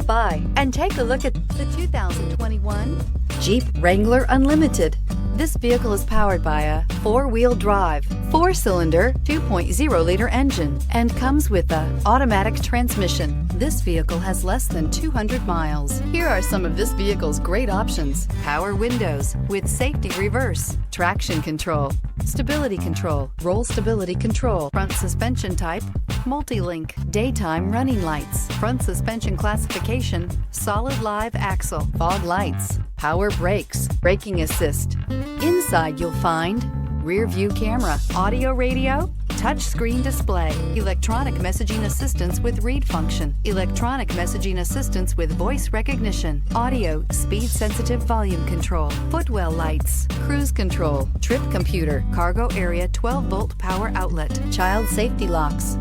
by and take a look at the 2021 Jeep Wrangler Unlimited. This vehicle is powered by a four-wheel drive, four-cylinder, 2.0-liter engine and comes with an automatic transmission. This vehicle has less than 200 miles. Here are some of this vehicle's great options: power windows with safety reverse, traction control, stability control, roll stability control, front suspension type, multi-link, daytime running lights, front suspension classification, solid live axle, fog lights, power brakes, braking assist. Inside you'll find rear view camera, audio radio, touch screen display, electronic messaging assistance with read function, electronic messaging assistance with voice recognition, audio, speed sensitive volume control, footwell lights, cruise control, trip computer, cargo area 12-volt power outlet, child safety locks.